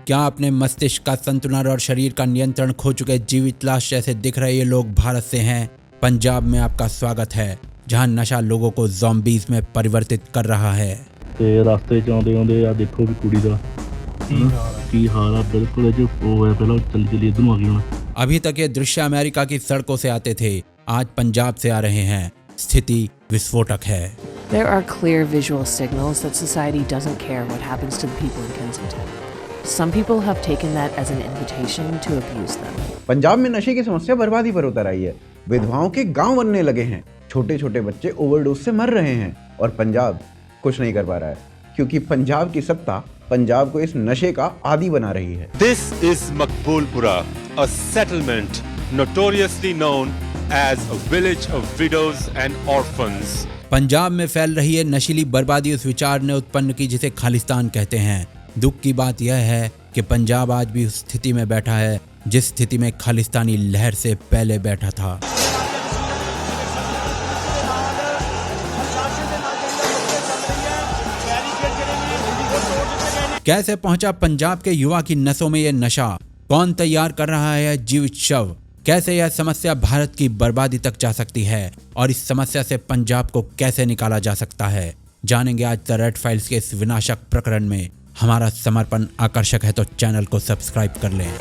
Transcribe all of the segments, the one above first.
क्या अपने मस्तिष्क का संतुलन और शरीर का नियंत्रण खो चुके जीवित लाश जैसे दिख रहे ये लोग भारत से हैं? पंजाब में आपका स्वागत है, जहां नशा लोगों को ज़ॉम्बीज में परिवर्तित कर रहा है। ਤੇ ਰਸਤੇ ਚ ਆਉਂਦੇ ਆ ਦੇਖੋ ਵੀ ਕੁੜੀ ਦਾ ਕੀ ਹਾਲ ਆ। ਬਿਲਕੁਲ ਜੋ ਹੋਇਆ ਪਹਿਲਾਂ ਚੱਲੀ ਇਧਰ ਨੂੰ ਆ ਗਈ ਹੁਣ। अभी तक ये दृश्य अमेरिका की सड़कों से आते थे, आज पंजाब से आ रहे हैं। स्थिति विस्फोटक है। There are clear visual signals that society doesn't care what happens to the people in Kensington. Some people have taken that as an invitation to abuse them. Punjab में नशे की समस्या बर्बादी पर उतर आई है। विधवाओं के गांव बनने लगे हैं, छोटे छोटे बच्चे ओवरडोज से मर रहे हैं और पंजाब कुछ नहीं कर पा रहा है, क्योंकि पंजाब की सत्ता पंजाब को इस नशे का आदी बना रही है। This is Makbulpura, a settlement notoriously known as a village of widows and orphans. Punjab में फैल रही है नशीली बर्बादी उस विचार ने उत्पन्न की जिसे खालिस्तान कहते हैं। दुख की बात यह है कि पंजाब आज भी उस स्थिति में बैठा है जिस स्थिति में खालिस्तानी लहर से पहले बैठा था। कैसे पहुंचा पंजाब के युवा की नसों में यह नशा? कौन तैयार कर रहा है जीवित शव? कैसे यह समस्या भारत की बर्बादी तक जा सकती है और इस समस्या से पंजाब को कैसे निकाला जा सकता है, जानेंगे आज द रेड फाइल्स के इस विनाशक प्रकरण में। हमारा समर्पण आकर्षक है तो चैनल को सब्सक्राइब कर लें।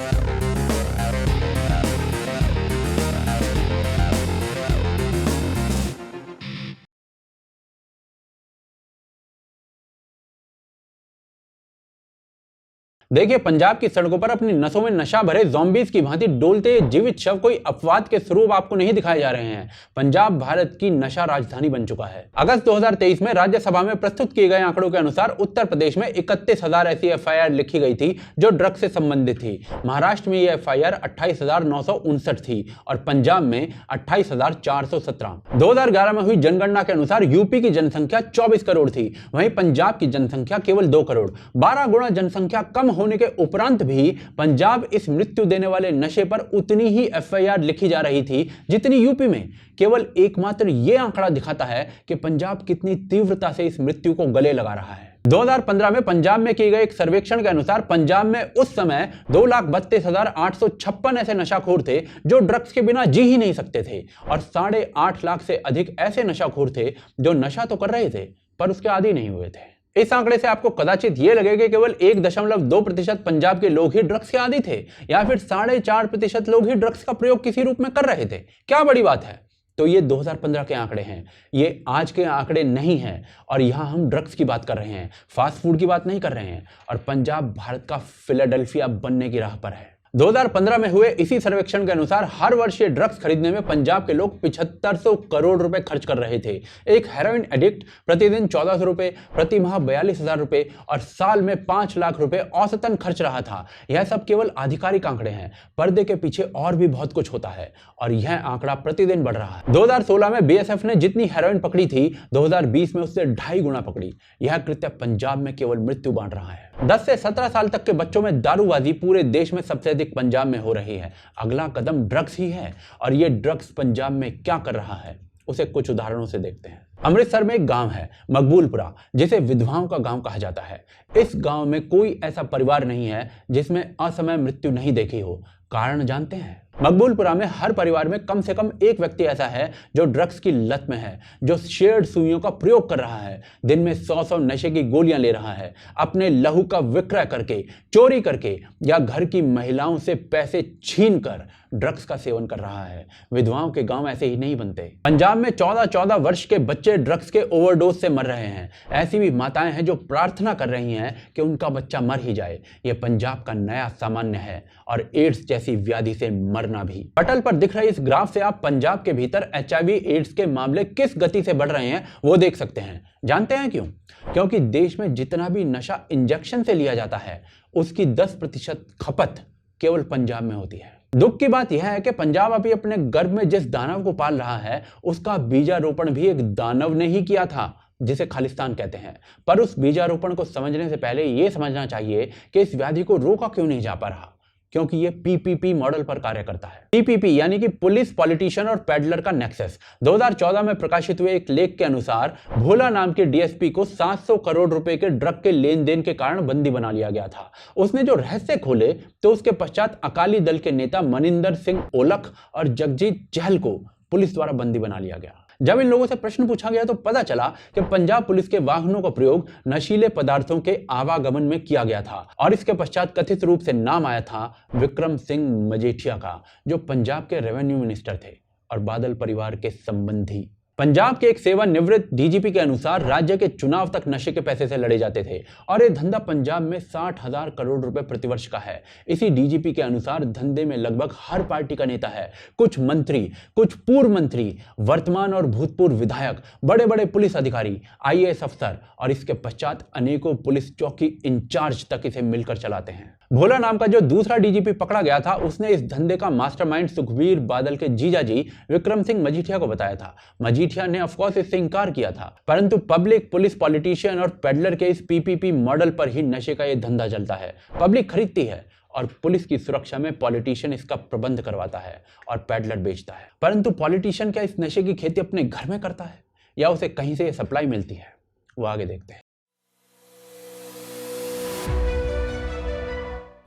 देखिए, पंजाब की सड़कों पर अपनी नसों में नशा भरे ज़ॉम्बीज की भांति डोलते जीवित शव कोई अपवाद के स्वरूप आपको नहीं दिखाए जा रहे हैं। पंजाब भारत की नशा राजधानी बन चुका है। अगस्त 2023 में राज्यसभा में प्रस्तुत किए गए आंकड़ों के अनुसार उत्तर प्रदेश में 31,000 ऐसी FIR लिखी गई थी जो ड्रग्स से संबंधित थी। महाराष्ट्र में यह FIR 28,959 थी और पंजाब में 28,417। 2011 में हुई जनगणना के अनुसार यूपी की जनसंख्या 24 करोड़ थी, वहीं पंजाब की जनसंख्या केवल 2 करोड़। 12 गुना जनसंख्या कम होने के उपरांत भी पंजाब इस मृत्यु देने वाले नशे पर उतनी ही FIR लिखी जा रही थी जितनी यूपी में। केवल एकमात्र यह आंकड़ा दिखाता है कि पंजाब कितनी तीव्रता से इस मृत्यु को गले लगा रहा है। 2015 में पंजाब में किए गए एक सर्वेक्षण के अनुसार पंजाब में उस समय 2,32,856 ऐसे नशाखोर थे जो ड्रग्स के बिना जी ही नहीं सकते थे और 8.5 लाख से अधिक ऐसे नशाखोर थे जो नशा तो कर रहे थे पर उसके आदी नहीं हुए थे। इस आंकड़े से आपको कदाचित यह लगे कि केवल 1.2% पंजाब के लोग ही ड्रग्स के आदी थे या फिर 4.5% लोग ही ड्रग्स का प्रयोग किसी रूप में कर रहे थे। क्या बड़ी बात है? तो ये 2015 के आंकड़े हैं, ये आज के आंकड़े नहीं हैं और यहां हम ड्रग्स की बात कर रहे हैं, फास्ट फूड की बात नहीं कर रहे हैं। और पंजाब भारत का फिलाडेल्फिया बनने की राह पर है। 2015 में हुए इसी सर्वेक्षण के अनुसार हर वर्ष ये ड्रग्स खरीदने में पंजाब के लोग 7500 करोड़ रुपए खर्च कर रहे थे। एक हेरोइन एडिक्ट प्रतिदिन 1400 रुपए, प्रति माह 42,000 रुपए और साल में 5 लाख रुपए औसतन खर्च रहा था। यह सब केवल आधिकारिक आंकड़े हैं, पर्दे के पीछे और भी बहुत कुछ होता है और यह आंकड़ा प्रतिदिन बढ़ रहा है। 2016 में BSF ने जितनी हेरोइन पकड़ी थी 2020 में उससे 2.5 गुना पकड़ी। यह कृत्य पंजाब में केवल मृत्यु बांट रहा है। 10 से 17 साल तक के बच्चों में दारूबाजी पूरे देश में सबसे अधिक पंजाब में हो रही है। अगला कदम ड्रग्स ही है और ये ड्रग्स पंजाब में क्या कर रहा है उसे कुछ उदाहरणों से देखते हैं। अमृतसर में एक गांव है मकबूलपुरा, जिसे विधवाओं का गांव कहा जाता है। इस गांव में कोई ऐसा परिवार नहीं है जिसमें असमय मृत्यु नहीं देखी हो। कारण जानते हैं? मकबूलपुरा में हर परिवार में कम से कम एक व्यक्ति ऐसा है जो ड्रग्स की लत में है, जो शेयर्ड सुइयों का प्रयोग कर रहा है, दिन में 100 नशे की गोलियां ले रहा है, अपने लहू का विक्रय करके, चोरी करके या घर की महिलाओं से पैसे छीनकर ड्रग्स का सेवन कर रहा है। विधवाओं के गांव ऐसे ही नहीं बनते। पंजाब में 14-14 वर्ष के बच्चे ड्रग्स के ओवरडोज से मर रहे हैं। ऐसी भी माताएं हैं जो प्रार्थना कर रही हैं कि उनका बच्चा मर ही जाए। यह पंजाब का नया सामान्य है और एड्स जैसी व्याधि से मरना भी। पटल पर दिख रहे इस ग्राफ से आप पंजाब के भीतर HIV एड्स के मामले किस गति से बढ़ रहे हैं वो देख सकते हैं। जानते हैं क्यों? क्योंकि देश में जितना भी नशा इंजेक्शन से लिया जाता है उसकी 10% खपत केवल पंजाब में होती है। दुख की बात यह है कि पंजाब अभी अपने गर्भ में जिस दानव को पाल रहा है उसका बीजारोपण भी एक दानव ने ही किया था जिसे खालिस्तान कहते हैं। पर उस बीजारोपण को समझने से पहले यह समझना चाहिए कि इस व्याधि को रोका क्यों नहीं जा पा रहा, क्योंकि ये पीपीपी मॉडल पर कार्य करता है। पीपीपी यानी कि पुलिस, पॉलिटिशियन और पेडलर का नेक्सस। 2014 में प्रकाशित हुए एक लेख के अनुसार भोला नाम के डीएसपी को 700 करोड़ रुपए के ड्रग के लेन देन के कारण बंदी बना लिया गया था। उसने जो रहस्य खोले तो उसके पश्चात अकाली दल के नेता मनिंदर सिंह ओलख और जगजीत चहल को पुलिस द्वारा बंदी बना लिया गया। जब इन लोगों से प्रश्न पूछा गया तो पता चला कि पंजाब पुलिस के वाहनों का प्रयोग नशीले पदार्थों के आवागमन में किया गया था और इसके पश्चात कथित रूप से नाम आया था विक्रम सिंह मजीठिया का, जो पंजाब के रेवेन्यू मिनिस्टर थे और बादल परिवार के संबंधी। पंजाब के एक सेवानिवृत्त डीजीपी के अनुसार राज्य के चुनाव तक नशे के पैसे से लड़े जाते थे और ये धंधा पंजाब में 60,000 करोड़ रुपए प्रतिवर्ष का है। इसी डीजीपी के अनुसार धंधे में लगभग हर पार्टी का नेता है। कुछ मंत्री, कुछ पूर्व मंत्री, वर्तमान और भूतपूर्व विधायक, बड़े बड़े पुलिस अधिकारी, आईएएस अफसर और इसके पश्चात अनेकों पुलिस चौकी इंचार्ज तक इसे मिलकर चलाते हैं। भोला नाम का जो दूसरा डीजीपी पकड़ा गया था उसने इस धंधे का मास्टरमाइंड सुखबीर बादल के जीजाजी विक्रम सिंह मजीठिया को बताया था। मजीठिया ने ऑफकोर्स इससे इंकार किया था, परंतु पब्लिक, पुलिस, पॉलिटिशियन और पेडलर के इस पीपीपी मॉडल पर ही नशे का यह धंधा चलता है। पब्लिक खरीदती है और पुलिस की सुरक्षा में पॉलिटिशियन इसका प्रबंध करवाता है और पेडलर बेचता है। परंतु पॉलिटिशियन क्या इस नशे की खेती अपने घर में करता है या उसे कहीं से सप्लाई मिलती है? वो आगे देखते हैं।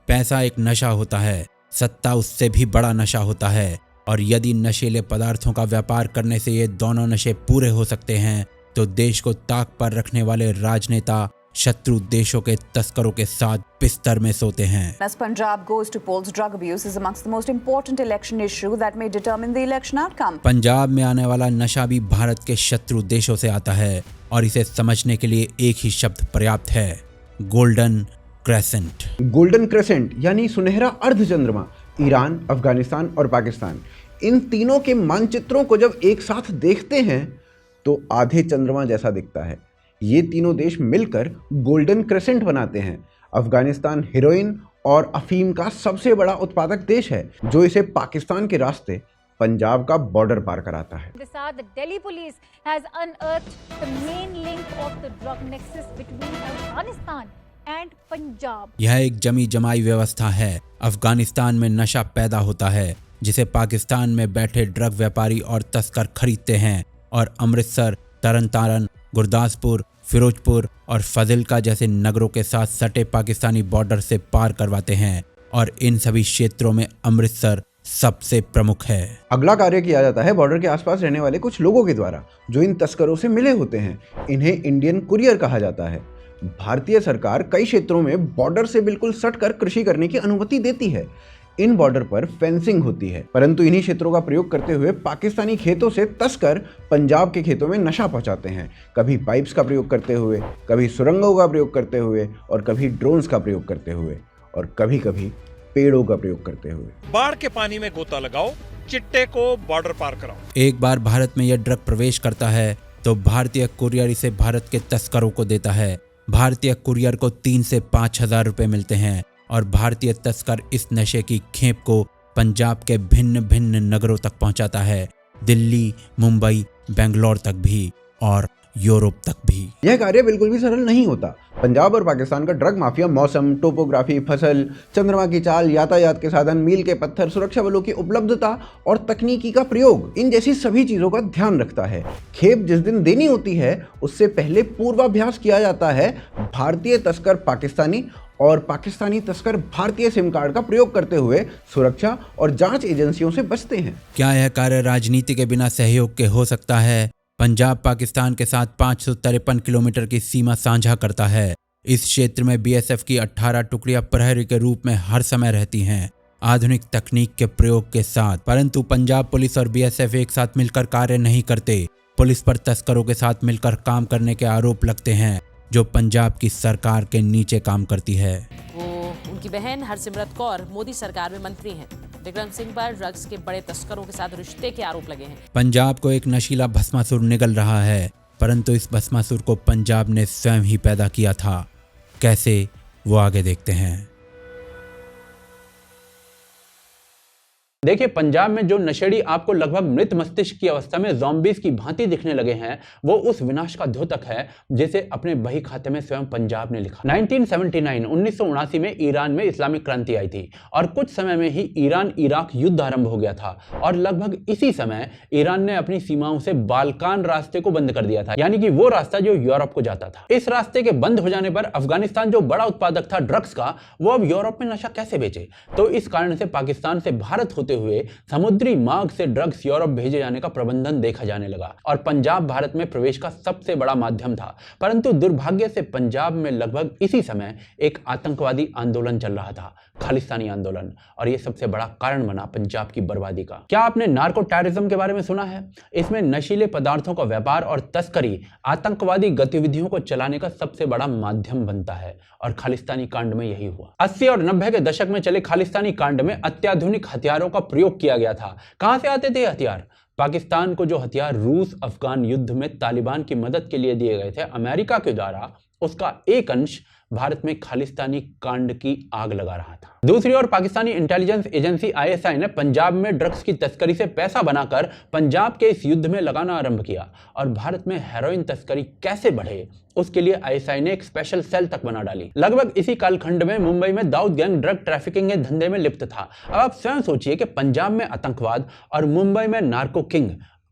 पैसा एक नशा होता है, सत्ता उससे भी बड़ा नशा होता है और यदि नशीले पदार्थों का व्यापार करने से ये दोनों नशे पूरे हो सकते हैं तो देश को ताक पर रखने वाले राजनेता शत्रु देशों के तस्करों के साथ बिस्तर में सोते हैं। As Punjab goes to polls, drug abuse is amongst the most important election issue that may determine the election outcome. Punjab में आने वाला नशा भी भारत के शत्रु देशों से आता है और इसे समझने के लिए एक ही शब्द पर्याप्त है, गोल्डन क्रेसेंट। गोल्डन क्रेसेंट यानी सुनहरा अर्धचंद्रमा ईरान, अफगानिस्तान और पाकिस्तान, इन तीनों के मानचित्रों को जब एक साथ देखते हैं तो आधे चंद्रमा जैसा दिखता है। ये तीनों देश मिलकर गोल्डन क्रेसेंट बनाते हैं। अफगानिस्तान हेरोइन और अफीम का सबसे बड़ा उत्पादक देश है, जो इसे पाकिस्तान के रास्ते पंजाब का बॉर्डर पार कराता है। The Delhi police has unearthed the main link of the drug nexus between Afghanistan and Punjab. यह एक जमी जमाई व्यवस्था है। अफगानिस्तान में नशा पैदा होता है जिसे पाकिस्तान में बैठे ड्रग व्यापारी और तस्कर खरीदते हैं और अमृतसर, तरनतारन, गुरदासपुर, फिरोजपुर और फाजिल्का जैसे नगरों के साथ सटे पाकिस्तानी बॉर्डर से पार करवाते हैं और इन सभी क्षेत्रों में अमृतसर सबसे प्रमुख है। अगला कार्य किया जाता है बॉर्डर के आसपास रहने वाले कुछ लोगों के द्वारा जो इन तस्करों से मिले होते हैं। इन्हें इंडियन कुरियर कहा जाता है। भारतीय सरकार कई क्षेत्रों में बॉर्डर से बिल्कुल सटकर कृषि करने की अनुमति देती है। इन बॉर्डर पर फेंसिंग होती है, परंतु इन्हीं क्षेत्रों का प्रयोग करते हुए पाकिस्तानी खेतों से तस्कर पंजाब के खेतों में नशा पहुंचाते हैं। कभी पाइप्स का प्रयोग करते हुए, कभी सुरंगों का प्रयोग करते हुए और कभी ड्रोन्स का प्रयोग करते हुए और कभी कभी पेड़ों का प्रयोग करते हुए। बाढ़ के पानी में गोता लगाओ, चिट्टे को बॉर्डर पार कराओ। एक बार भारत में यह ड्रग प्रवेश करता है तो भारतीय कुरियर इसे भारत के तस्करों को देता है। भारतीय कुरियर को 3 से 5 हजार रुपए मिलते हैं और भारतीय तस्कर इस नशे की खेप को पंजाब के भिन्न भिन्न नगरों तक पहुंचाता है, दिल्ली, मुंबई, बेंगलोर तक भी और यूरोप तक भी। यह कार्य बिल्कुल भी सरल नहीं होता। पंजाब और पाकिस्तान का ड्रग माफिया मौसम, टोपोग्राफी, फसल, चंद्रमा की चाल, यातायात के साधन, मील के पत्थर, सुरक्षा बलों की उपलब्धता और तकनीकी का प्रयोग, इन जैसी सभी चीजों का ध्यान रखता है। खेप जिस दिन देनी होती है उससे पहले पूर्वाभ्यास किया जाता है। भारतीय तस्कर पाकिस्तानी और पाकिस्तानी तस्कर भारतीय सिम कार्ड का प्रयोग करते हुए सुरक्षा और जांच एजेंसियों से बचते हैं। क्या यह कार्य राजनीति के बिना सहयोग के हो सकता है? पंजाब पाकिस्तान के साथ 553 किलोमीटर की सीमा साझा करता है। इस क्षेत्र में बीएसएफ की 18 टुकड़ियां प्रहरी के रूप में हर समय रहती हैं, आधुनिक तकनीक के प्रयोग के साथ। परंतु पंजाब पुलिस और बीएसएफ एक साथ मिलकर कार्य नहीं करते। पुलिस पर तस्करों के साथ मिलकर काम करने के आरोप लगते हैं, जो पंजाब की सरकार के नीचे काम करती है। वो उनकी बहन हरसिमरत कौर मोदी सरकार में मंत्री हैं। विक्रम सिंह पर ड्रग्स के बड़े तस्करों के साथ रिश्ते के आरोप लगे हैं। पंजाब को एक नशीला भस्मासुर निगल रहा है, परंतु इस भस्मासुर को पंजाब ने स्वयं ही पैदा किया था। कैसे, वो आगे देखते हैं। देखिए, पंजाब में जो नशेड़ी आपको लगभग मृत मस्तिष्क की अवस्था में ज़ॉम्बीज की भांति दिखने लगे हैं, वो उस विनाश का द्योतक है जिसे अपने बही खाते में स्वयं पंजाब ने लिखा। 1979 में ईरान में इस्लामिक क्रांति आई थी और कुछ समय में ही ईरान इराक युद्ध आरंभ हो गया था और लगभग इसी समय ईरान ने अपनी सीमाओं से बाल्कान रास्ते को बंद कर दिया था, यानी कि वो रास्ता जो यूरोप को जाता था। इस रास्ते के बंद हो जाने पर अफगानिस्तान जो बड़ा उत्पादक था ड्रग्स का, वो अब यूरोप में नशा कैसे बेचे? तो इस कारण से पाकिस्तान से भारत होते हुए समुद्री मार्ग से ड्रग्स यूरोप भेजे जाने का प्रबंधन देखा जाने लगा और पंजाब भारत में प्रवेश का सबसे बड़ा माध्यम था। परंतु दुर्भाग्य से पंजाब में लगभग इसी समय एक आतंकवादी आंदोलन चल रहा था, खालिस्तानी आंदोलन, और यह सबसे बड़ा कारण बना पंजाब की बर्बादी का। क्या आपने नार्को टेररिज्म के बारे में सुना है? इसमें नशीले पदार्थों का व्यापार और तस्करी आतंकवादी गतिविधियों को चलाने का सबसे बड़ा माध्यम बनता है और खालिस्तानी कांड में यही हुआ। 80 और 90 के दशक में चले खालिस्तानी कांड में अत्याधुनिक हथियारों का प्रयोग किया गया था। कहां से आते थे हथियार? पाकिस्तान को जो हथियार रूस अफगान युद्ध में तालिबान की मदद के लिए दिए गए थे अमेरिका के द्वारा, उसका एक अंश भारत में खालिस्तानी कांड की आग लगा रहा था। दूसरी ओर पाकिस्तानी इंटेलिजेंस एजेंसी ISI ने पंजाब में ड्रग्स की तस्करी से पैसा बनाकर पंजाब के इस युद्ध में लगाना आरंभ किया और भारत में हेरोइन तस्करी कैसे बढ़े उसके लिए ISI ने एक स्पेशल सेल तक बना डाली। लगभग इसी कालखंड में मुंबई में दाऊद गैंग ड्रग ट्रैफिकिंग के धंधे में लिप्त था। अब आप स्वयं सोचिए कि पंजाब में आतंकवाद और मुंबई में नार्को किंग,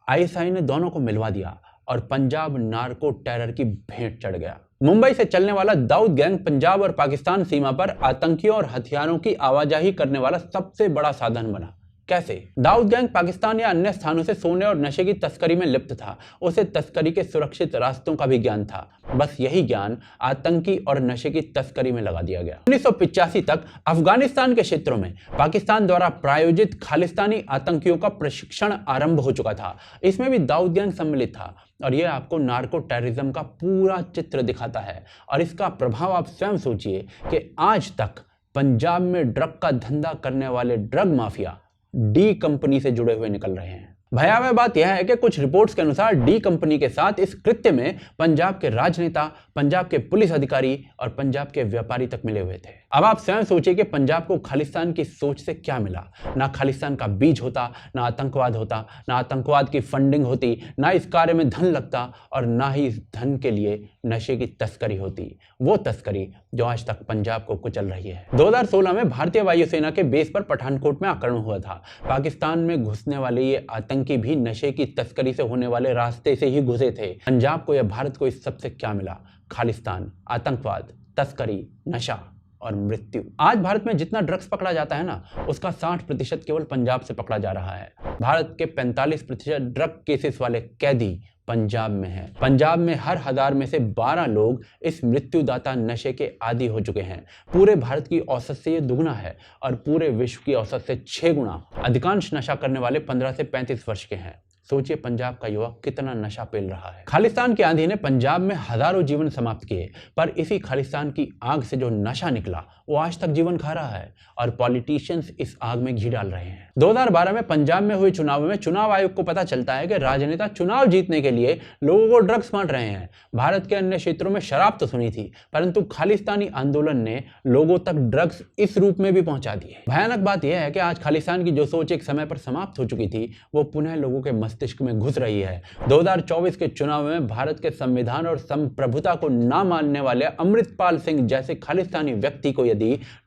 ISI ने दोनों को मिलवा दिया और पंजाब नार्को टेरर की भेंट चढ़ गया। मुंबई से चलने वाला दाऊद गैंग पंजाब और पाकिस्तान सीमा पर आतंकियों और हथियारों की आवाजाही करने वाला सबसे बड़ा साधन बना। कैसे? दाऊद गैंग पाकिस्तान या अन्य स्थानों से सोने और नशे की तस्करी में लिप्त था। उसे तस्करी के सुरक्षित रास्तों का भी ज्ञान था। बस यही ज्ञान आतंकी और नशे की तस्करी में लगा दिया गया। 1985 तक अफगानिस्तान के क्षेत्रों में पाकिस्तान द्वारा प्रायोजित खालिस्तानी आतंकियों का प्रशिक्षण आरंभ हो चुका था। इसमें भी दाऊद गैंग सम्मिलित था और यह आपको नार्को टेररिज्म का पूरा चित्र दिखाता है और इसका प्रभाव आप स्वयं सोचिए कि आज तक पंजाब में ड्रग का धंधा करने वाले ड्रग माफिया डी कंपनी से जुड़े हुए निकल रहे हैं। भयावह बात यह है कि कुछ रिपोर्ट्स के अनुसार डी कंपनी के साथ इस कृत्य में पंजाब के राजनेता, पंजाब के पुलिस अधिकारी और पंजाब के व्यापारी तक मिले हुए थे। अब आप स्वयं सोचिए कि पंजाब को खालिस्तान की सोच से क्या मिला? ना खालिस्तान का बीज होता, ना आतंकवाद होता, ना आतंकवाद की फंडिंग होती, ना इस कार्य में धन लगता और ना ही इस धन के लिए नशे की तस्करी होती, वो तस्करी जो आज तक पंजाब को कुचल रही है। 2016 में भारतीय वायुसेना के बेस पर पठानकोट में आक्रमण हुआ था। पाकिस्तान में घुसने वाले ये आतंकी भी नशे की तस्करी से होने वाले रास्ते से ही घुसे थे। पंजाब को या भारत को इस सबसे क्या मिला? खालिस्तान, आतंकवाद, तस्करी, नशा और मृत्यु। आज भारत में जितना ड्रग्स पकड़ा जाता है ना, उसका 60% केवल पंजाब से पकड़ा जा रहा है। भारत के 45% ड्रग केसेस वाले कैदी पंजाब में है। पंजाब में हर 1000 में से 12 लोग इस मृत्युदाता नशे के आदी हो चुके हैं। पूरे भारत की औसत से ये दुगना है और पूरे विश्व की औसत से 6 गुना। अधिकांश नशा करने वाले 15 से 35 वर्ष के हैं। सोचिए पंजाब का युवा कितना नशा पेल रहा है। खालिस्तान की आंधी ने पंजाब में हजारों जीवन समाप्त किए, पर इसी खालिस्तान की आग से जो नशा निकला वो आज तक जीवन खा रहा है और पॉलिटिशियंस इस आग में घी डाल रहे हैं। 2012 में पंजाब में हुए चुनाव में चुनाव आयोग को पता चलता है कि राजनेता चुनाव जीतने के लिए लोगों को ड्रग्स बांट रहे हैं। भारत के अन्य क्षेत्रों में शराब तो सुनी थी, परंतु खालिस्तानी आंदोलन ने लोगों तक ड्रग्स इस रूप में भी पहुंचा दिए। भयानक बात यह है कि आज खालिस्तान की जो सोच एक समय पर समाप्त हो चुकी थी, वो पुनः लोगों के मस्तिष्क में घुस रही है। 2024 के चुनाव में भारत के संविधान और संप्रभुता को ना मानने वाले अमृतपाल सिंह जैसे खालिस्तानी व्यक्ति को यदि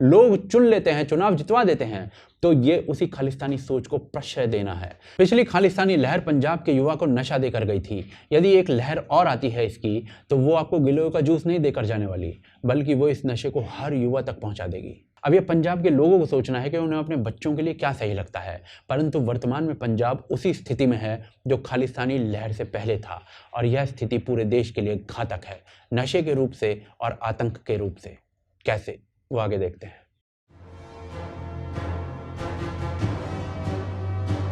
लोग चुन लेते हैं, चुनाव जितवा देते हैं, तो ये उसी खालिस्तानी सोच को प्रश्रय देना है। पिछली खालिस्तानी लहर पंजाब के युवा को नशा देकर गई थी। यदि एक लहर और आती है इसकी, तो वो आपको गिलोय का जूस नहीं देकर जाने वाली, बल्कि वो इस नशे को हर युवा तक पहुंचा देगी। अब ये पंजाब के लोगों को सोचना है कि उन्हें अपने बच्चों के लिए क्या सही लगता है, परंतु वर्तमान में पंजाब उसी स्थिति में है जो खालिस्तानी लहर से पहले था और यह स्थिति पूरे देश के लिए घातक है, नशे के रूप से और आतंक के रूप से। कैसे, वो आगे देखते हैं।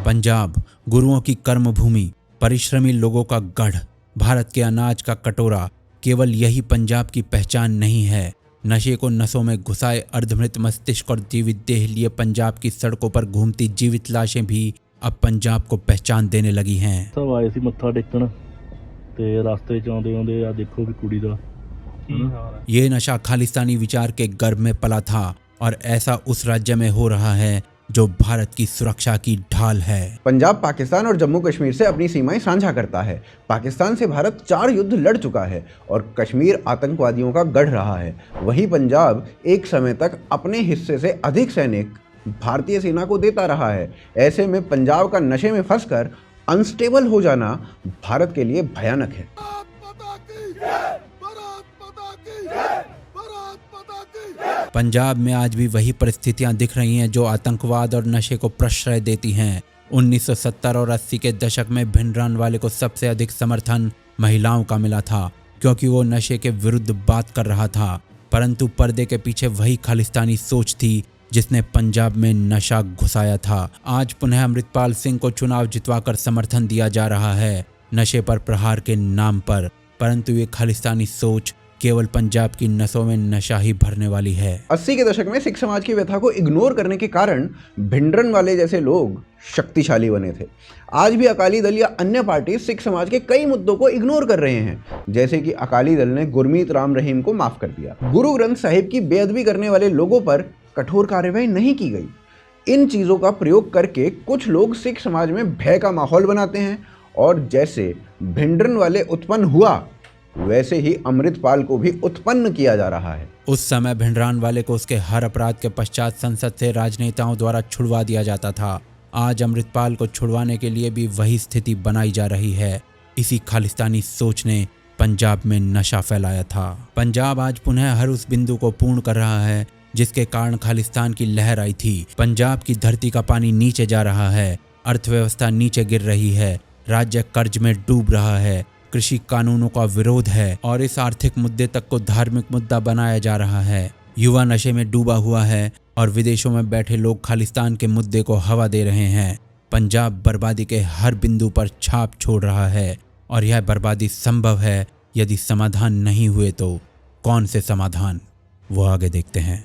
पंजाब गुरुओं की कर्मभूमि, परिश्रमी लोगों का गढ़, भारत के अनाज का कटोरा, केवल यही पंजाब की पहचान नहीं है। नशे को नसों में घुसाए अर्धमृत मस्तिष्क और जीवित देह लिए पंजाब की सड़कों पर घूमती जीवित लाशें भी अब पंजाब को पहचान देने लगी हैं। सब आए सी मत्था टेकण ते रास्ते च आउंदे आउंदे आ देखो भी कुड़ी दा ये नशा खालिस्तानी विचार के गर्भ में पला था और ऐसा उस राज्य में हो रहा है जो भारत की सुरक्षा की ढाल है। पंजाब पाकिस्तान और जम्मू कश्मीर से अपनी सीमाएं साझा करता है। पाकिस्तान से भारत 4 युद्ध लड़ चुका है और कश्मीर आतंकवादियों का गढ़ रहा है। वहीं पंजाब एक समय तक अपने हिस्से से अधिक सैनिक भारतीय सेना को देता रहा है। ऐसे में पंजाब का नशे में फंसकर अनस्टेबल हो जाना भारत के लिए भयानक है। पंजाब में आज भी वही परिस्थितियां दिख रही हैं जो आतंकवाद और नशे को प्रश्रय देती हैं। 1970 और 80 के दशक में भिंडरानवाले को सबसे अधिक समर्थन महिलाओं का मिला था, क्योंकि वो नशे के विरुद्ध बात कर रहा था। परंतु पर्दे के पीछे वही खालिस्तानी सोच थी जिसने पंजाब में नशा घुसाया था। आज पुनः अमृतपाल सिंह को चुनाव जितवाकर समर्थन दिया जा रहा है नशे पर प्रहार के नाम पर, परंतु ये खालिस्तानी सोच केवल पंजाब की नसों में नशा ही भरने वाली है। 80 के दशक में सिख समाज की व्यथा को इग्नोर करने के कारण भिंडरानवाले जैसे लोग शक्तिशाली बने थे। आज भी अकाली दल या अन्य पार्टी सिख समाज के कई मुद्दों को इग्नोर कर रहे हैं, जैसे कि अकाली दल ने गुरमीत राम रहीम को माफ कर दिया। गुरु ग्रंथ साहिब की बेअदबी करने वाले लोगों पर कठोर कार्रवाई नहीं की गई। इन चीजों का प्रयोग करके कुछ लोग सिख समाज में भय का माहौल बनाते हैं और जैसे भिंडरानवाले उत्पन्न हुआ वैसे ही अमृतपाल को भी उत्पन्न किया जा रहा है। उस समय भिंडरानवाले को उसके हर अपराध के पश्चात संसद से राजनेताओं द्वारा छुड़वा दिया जाता था। आज अमृतपाल को छुड़वाने के लिए भी वही स्थिति बनाई जा रही है। इसी खालिस्तानी सोच ने पंजाब में नशा फैलाया था। पंजाब आज पुनः हर उस बिंदु को पूर्ण कर रहा है जिसके कारण खालिस्तान की लहर आई थी। पंजाब की धरती का पानी नीचे जा रहा है, अर्थव्यवस्था नीचे गिर रही है, राज्य कर्ज में डूब रहा है, कृषि कानूनों का विरोध है और इस आर्थिक मुद्दे तक को धार्मिक मुद्दा बनाया जा रहा है। युवा नशे में डूबा हुआ है और विदेशों में बैठे लोग खालिस्तान के मुद्दे को हवा दे रहे हैं। पंजाब बर्बादी के हर बिंदु पर छाप छोड़ रहा है और यह बर्बादी संभव है यदि समाधान नहीं हुए तो कौन से समाधान, वो आगे देखते हैं।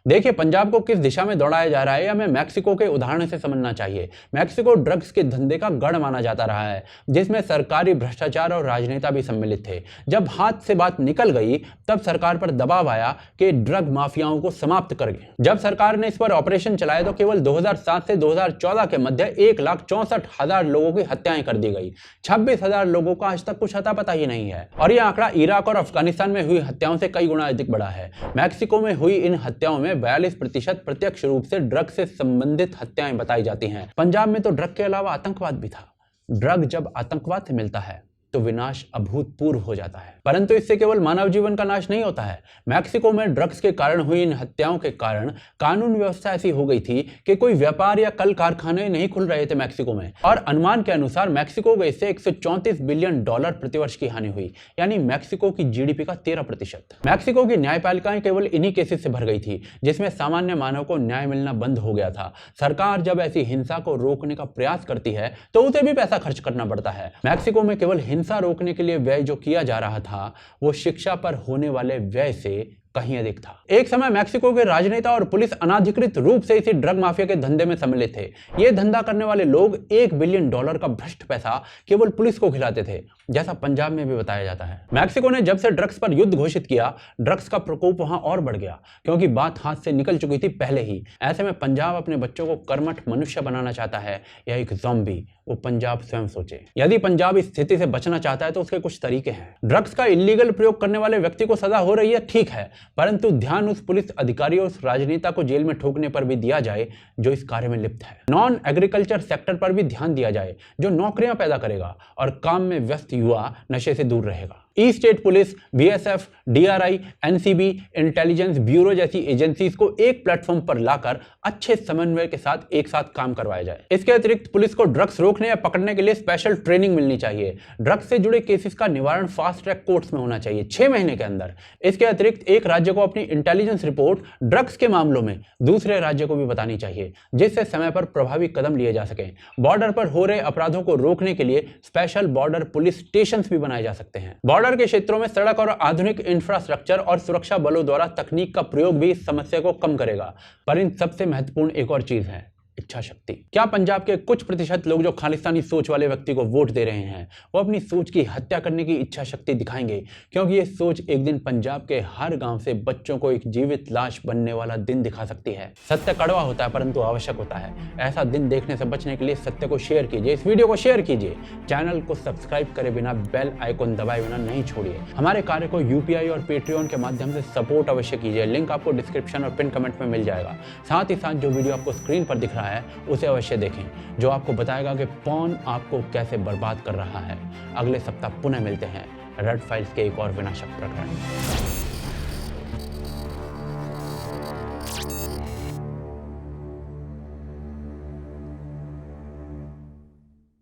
देखिए पंजाब को किस दिशा में दौड़ाया जा रहा है हमें मैक्सिको के उदाहरण से समझना चाहिए। मैक्सिको ड्रग्स के धंधे का गढ़ माना जाता रहा है, जिसमें सरकारी भ्रष्टाचार और राजनेता भी सम्मिलित थे। जब हाथ से बात निकल गई तब सरकार पर दबाव आया कि ड्रग माफियाओं को समाप्त कर गए। जब सरकार ने इस पर ऑपरेशन चलाया तो केवल 2007 से 2014 के मध्य 1,64,000 लोगों की हत्याएं कर दी गई। 26,000 लोगों का आज तक कुछ अता पता ही नहीं है और यह आंकड़ा इराक और अफगानिस्तान में हुई हत्याओं से कई गुना अधिक बड़ा है। मैक्सिको में हुई इन हत्याओं में 42% प्रत्यक्ष रूप से ड्रग से संबंधित हत्याएं बताई जाती हैं। पंजाब में तो ड्रग के अलावा आतंकवाद भी था। ड्रग जब आतंकवाद से मिलता है तो विनाश अभूतपूर्व हो जाता है, परंतु इससे केवल मानव जीवन का नाश नहीं होता है। मैक्सिको में ड्रग्स के कारण हुई इन हत्याओं के कारण कानून व्यवस्था ऐसी हो गई थी कि कोई व्यापार या कल कारखाने नहीं खुल रहे थे मैक्सिको में, और अनुमान के अनुसार मैक्सिको को इससे $134 बिलियन प्रतिवर्ष की हानि हुई, यानी मैक्सिको की जीडीपी का 13%। मैक्सिको की न्यायपालिकाएं केवल इन्हीं केसेस से भर गई थी जिसमें सामान्य मानव को न्याय मिलना बंद हो गया था। सरकार जब ऐसी हिंसा को रोकने का प्रयास करती है तो उसे भी पैसा खर्च करना पड़ता है। मैक्सिको में केवल हिंसा रोकने के लिए व्यय जो किया जा रहा था वो शिक्षा पर होने वाले व्यय से कहीं अधिक था। एक समय मैक्सिको के राजनेता और पुलिस अनाधिकृत रूप से इसी ड्रग माफिया के धंधे में सम्मिलित थे। ये धंधा करने वाले लोग $1 बिलियन का भ्रष्ट पैसा केवल पुलिस को खिलाते थे, जैसा पंजाब में भी बताया जाता है। मैक्सिको ने जब से ड्रग्स पर युद्ध घोषित किया, ड्रग्स का प्रकोप वहां और बढ़ गया, क्योंकि बात हाथ से निकल चुकी थी पहले ही। ऐसे में पंजाब अपने बच्चों को कर्मठ मनुष्य बनाना चाहता है या एक ज़ॉम्बी, वो पंजाब स्वयं सोचे। यदि पंजाब इस स्थिति से बचना चाहता है तो उसके कुछ तरीके हैं। ड्रग्स का इलीगल प्रयोग करने वाले व्यक्ति को सजा हो रही है, ठीक है, परंतु ध्यान उस पुलिस अधिकारी और उस राजनेता को जेल में ठोकने पर भी दिया जाए जो इस कार्य में लिप्त है। नॉन एग्रीकल्चर सेक्टर पर भी ध्यान दिया जाए जो नौकरियां पैदा करेगा और काम में व्यस्त युवा नशे से दूर रहेगा। ई state police, BSF, DRI, NCB, intelligence bureau जैसी एजेंसीज को एक प्लेटफॉर्म पर लाकर अच्छे समन्वय के साथ एक साथ काम करवाया जाए। इसके अतिरिक्त पुलिस को ड्रग्स रोकने या पकड़ने के लिए स्पेशल ट्रेनिंग मिलनी चाहिए। ड्रग्स से जुड़े केसेस का निवारण फास्ट ट्रैक कोर्ट्स में होना चाहिए 6 महीने के अंदर। इसके अतिरिक्त एक राज्य को अपनी इंटेलिजेंस रिपोर्ट ड्रग्स के मामलों में दूसरे राज्य को भी बतानी चाहिए, जिससे समय पर प्रभावी कदम लिए जा सकें। बॉर्डर पर हो रहे अपराधों को रोकने के लिए स्पेशल बॉर्डर पुलिस स्टेशन भी बनाए जा सकते हैं। बॉर्डर के क्षेत्रों में सड़क और आधुनिक इंफ्रास्ट्रक्चर और सुरक्षा बलों द्वारा तकनीक का प्रयोग भी इस समस्या को कम करेगा। पर इन सबसे महत्वपूर्ण एक और चीज है, इच्छा शक्ति। क्या पंजाब के कुछ प्रतिशत लोग जो खालिस्तानी सोच वाले व्यक्ति को वोट दे रहे हैं वो अपनी सोच की हत्या करने की इच्छा शक्ति दिखाएंगे? क्योंकि ये सोच एक दिन पंजाब के हर गांव से बच्चों को एक जीवित लाश बनने वाला दिन दिखा सकती है। सत्य कड़वा होता है परंतु आवश्यक होता है। ऐसा दिन देखने से बचने के लिए सत्य को शेयर कीजिए, इस वीडियो को शेयर कीजिए, चैनल को सब्सक्राइब करे बिना बेल आइकन दबाए बिना नहीं छोड़िए। हमारे कार्य को यूपीआई और पेट्रियन के माध्यम से सपोर्ट अवश्य कीजिए। लिंक आपको डिस्क्रिप्शन और पिन कमेंट में मिल जाएगा। साथ ही साथ जो वीडियो आपको स्क्रीन पर दिख रहा है उसे अवश्य देखें, जो आपको बताएगा कि पॉर्न आपको कैसे बर्बाद कर रहा है। अगले सप्ताह पुनः मिलते हैं रेड फाइल्स के एक और विनाशक प्रकरण।